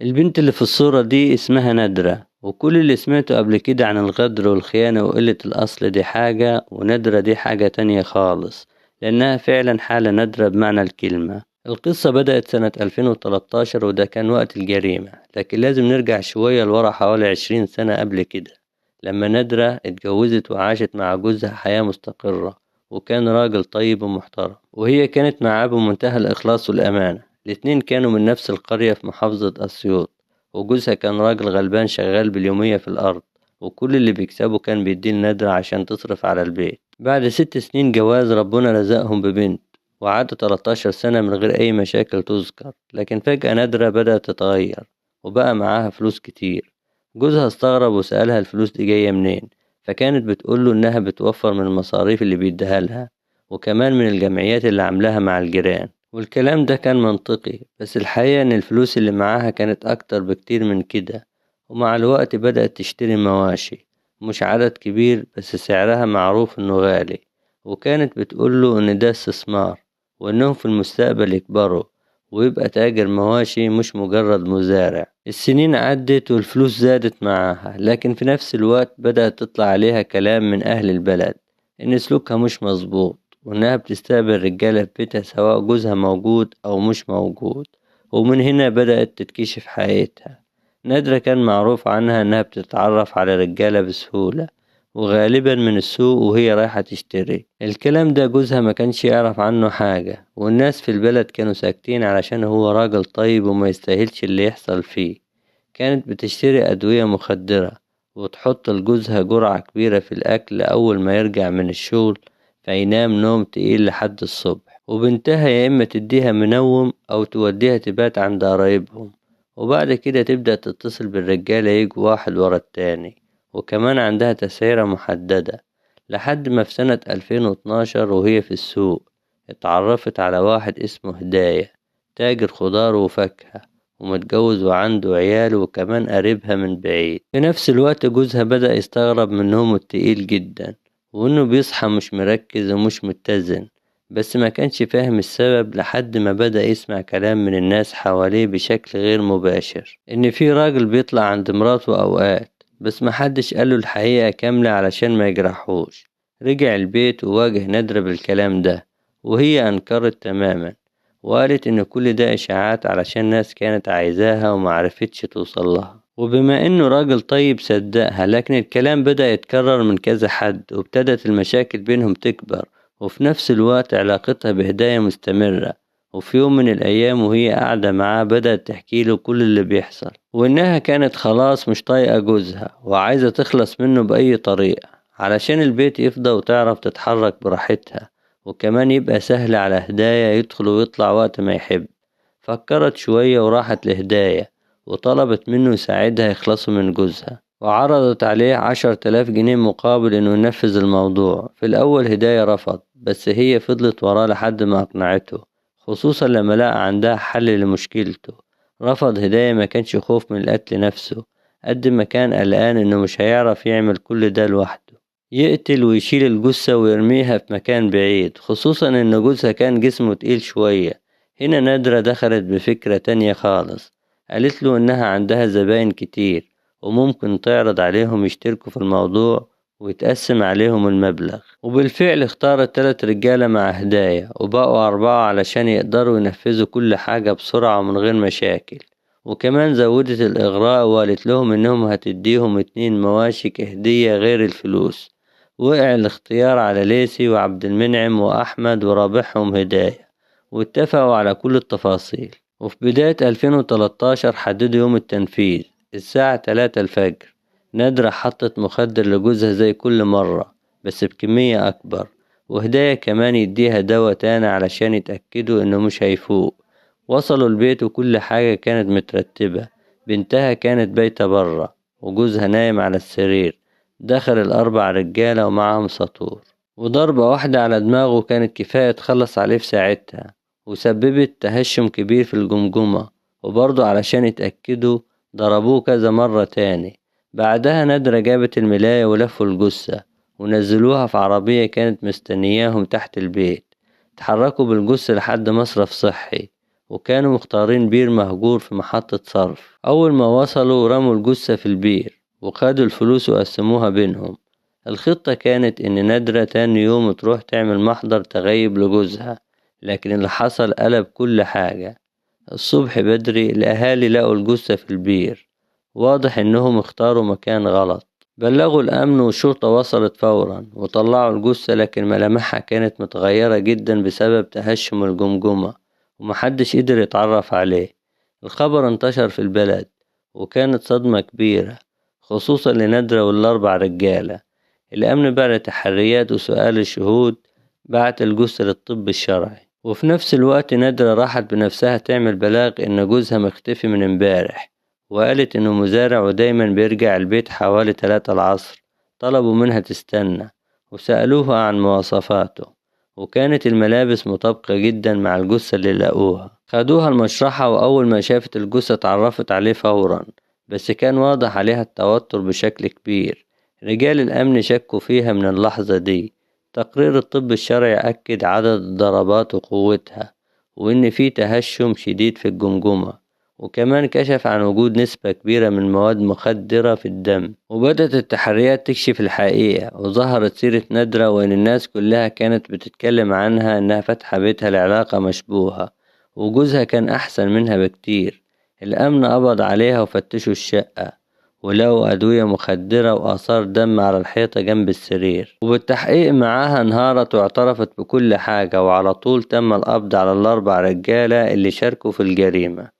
البنت اللي في الصورة دي اسمها نادرة، وكل اللي سمعته قبل كده عن الغدر والخيانة وقلة الأصل دي حاجة، ونادرة دي حاجة تانية خالص، لأنها فعلا حالة نادرة بمعنى الكلمة. القصة بدأت سنة 2013 وده كان وقت الجريمة، لكن لازم نرجع شوية لورا حوالي 20 سنة قبل كده، لما نادرة اتجوزت وعاشت مع جوزها حياة مستقرة، وكان راجل طيب ومحترم، وهي كانت معاه بمنتهى الإخلاص والأمانة. الاتنين كانوا من نفس القرية في محافظة أسيوط، وجوزها كان راجل غلبان شغال باليومية في الأرض، وكل اللي بيكسبه كان بيديه لنادرة عشان تصرف على البيت. بعد 6 سنين جواز ربنا رزقهم ببنت، وعدوا 13 سنة من غير أي مشاكل تذكر، لكن فجأة نادرة بدأت تتغير وبقى معاها فلوس كتير. جوزها استغرب وسألها الفلوس دي جاية منين، فكانت بتقوله إنها بتوفر من المصاريف اللي بيديها لها، وكمان من الجمعيات اللي عاملاها مع الجيران. والكلام ده كان منطقي، بس الحقيقة إن الفلوس اللي معاها كانت أكتر بكتير من كده. ومع الوقت بدأت تشتري مواشي، مش عدد كبير بس سعرها معروف إنه غالي، وكانت بتقوله إن ده استثمار، وإنهم في المستقبل يكبروا ويبقى تاجر مواشي مش مجرد مزارع. السنين عدت والفلوس زادت معاها، لكن في نفس الوقت بدأت تطلع عليها كلام من أهل البلد إن سلوكها مش مظبوط، وإنها بتستقبل رجالة في بيتها سواء جوزها موجود أو مش موجود. ومن هنا بدأت تتكشف حقيقتها. نادرة كان معروف عنها إنها بتتعرف على رجالة بسهولة، وغالبا من السوق وهي رايحة تشتري. الكلام ده جوزها ما كانش يعرف عنه حاجة، والناس في البلد كانوا ساكتين علشان هو راجل طيب وما يستاهلش اللي يحصل فيه. كانت بتشتري أدوية مخدرة وتحط لجوزها جرعة كبيرة في الأكل أول ما يرجع من الشغل، فينام نوم تقيل لحد الصبح. وبنتها يا إما تديها منوم أو توديها تبات عند قرايبهم، وبعد كده تبدأ تتصل بالرجالة يجوا واحد ورا التاني، وكمان عندها تسعيرة محددة. لحد ما في سنة 2012 وهي في السوق اتعرفت على واحد اسمه هداية، تاجر خضار وفاكهة ومتجوز وعنده عيال وكمان قريبها من بعيد. في نفس الوقت جوزها بدأ يستغرب من نومه التقيل جدا، وإنه بيصحى مش مركز ومش متزن، بس ما كانش فاهم السبب لحد ما بدأ يسمع كلام من الناس حواليه بشكل غير مباشر إن في راجل بيطلع عند مراته أوقات، بس محدش قاله الحقيقة كاملة علشان ما يجرحوش. رجع البيت وواجه نادرة بالكلام ده، وهي أنكرت تماما، وقالت إن كل ده إشاعات علشان ناس كانت عايزاها ومعرفتش توصلها. وبما إنه راجل طيب صدقها، لكن الكلام بدأ يتكرر من كذا حد، وابتدت المشاكل بينهم تكبر، وفي نفس الوقت علاقتها بهداية مستمرة. وفي يوم من الأيام وهي قاعدة معاه بدأت تحكيله كل اللي بيحصل، وإنها كانت خلاص مش طايقة جوزها وعايزة تخلص منه بأي طريقة علشان البيت يفضى وتعرف تتحرك براحتها، وكمان يبقى سهل على هداية يدخل ويطلع وقت ما يحب. فكرت شوية وراحت لهداية وطلبت منه يساعدها يخلصوا من جوزها، وعرضت عليه 10,000 جنيه مقابل إنه ينفذ الموضوع. في الأول هداية رفض، بس هي فضلت وراه لحد ما أقنعته، خصوصا لما لقى عندها حل لمشكلته. رفض هداية ما كانش خوف من القتل نفسه، قد ما كان قلقان إنه مش هيعرف يعمل كل ده لوحده، يقتل ويشيل الجثة ويرميها في مكان بعيد، خصوصا إن جوزها كان جسمه تقيل شوية. هنا نادرة دخلت بفكرة تانية خالص، قالت له إنها عندها زباين كتير وممكن تعرض عليهم يشتركوا في الموضوع ويتقسم عليهم المبلغ. وبالفعل اختارت 3 رجالة مع هداية، وبقوا 4 علشان يقدروا ينفذوا كل حاجة بسرعة ومن غير مشاكل. وكمان زودت الإغراء وقالت لهم إنهم هتديهم 2 مواشي كهدية غير الفلوس. وقع الاختيار على ليسي وعبد المنعم وأحمد ورابحهم هداية، واتفقوا على كل التفاصيل. وفي بداية 2013 حددوا يوم التنفيذ الساعة 3 الفجر. نادرة حطت مخدر لجوزها زي كل مرة بس بكمية أكبر، وهداية كمان يديها دواء تاني علشان يتأكدوا إنه مش هيفوق. وصلوا البيت وكل حاجة كانت مترتبة، بنتها كانت بايتة برا وجوزها نايم على السرير. دخل ال4 رجالة ومعهم سطور، وضربة واحدة على دماغه كانت كفاية تخلص عليه في ساعتها، وسببت تهشم كبير في الجمجمة. وبرضه علشان يتأكدوا ضربوه كذا مرة تاني. بعدها نادرة جابت الملاية ولفوا الجثة ونزلوها في عربية كانت مستنياهم تحت البيت. اتحركوا بالجثة لحد مصرف صحي، وكانوا مختارين بير مهجور في محطة صرف. أول ما وصلوا رموا الجثة في البير وخدوا الفلوس وقسموها بينهم. الخطة كانت إن نادرة تاني يوم تروح تعمل محضر تغيب لجوزها، لكن اللي حصل قلب كل حاجة. الصبح بدري الأهالي لقوا الجثة في البير، واضح إنهم اختاروا مكان غلط. بلغوا الأمن والشرطة وصلت فورا وطلعوا الجثة، لكن ملامحها كانت متغيرة جدا بسبب تهشم الجمجمة ومحدش قدر يتعرف عليه. الخبر انتشر في البلد وكانت صدمة كبيرة، خصوصا لنادرة والأربع رجالة. الأمن بعد تحريات وسؤال الشهود بعت الجثة للطب الشرعي. وفي نفس الوقت نادرة راحت بنفسها تعمل بلاغ إن جوزها مختفي من امبارح، وقالت إنه مزارع ودايما بيرجع البيت حوالي 3 العصر. طلبوا منها تستنى وسألوها عن مواصفاته، وكانت الملابس مطابقة جدا مع الجثة اللي لقوها. خدوها المشرحة، وأول ما شافت الجثة اتعرفت عليه فورا، بس كان واضح عليها التوتر بشكل كبير. رجال الأمن شكوا فيها من اللحظة دي. تقرير الطب الشرعي أكد عدد الضربات وقوتها، وإن في تهشم شديد في الجمجمة، وكمان كشف عن وجود نسبة كبيرة من مواد مخدرة في الدم. وبدأت التحريات تكشف الحقيقة، وظهرت سيرة نادرة، وإن الناس كلها كانت بتتكلم عنها إنها فاتحة بيتها لعلاقة مشبوهة، وجوزها كان أحسن منها بكتير. الأمن قبض عليها وفتشوا الشقة، ولقوا أدوية مخدرة وآثار دم على الحيطة جنب السرير. وبالتحقيق معاها انهارت واعترفت بكل حاجة، وعلى طول تم القبض على الأربع رجالة اللي شاركوا في الجريمة.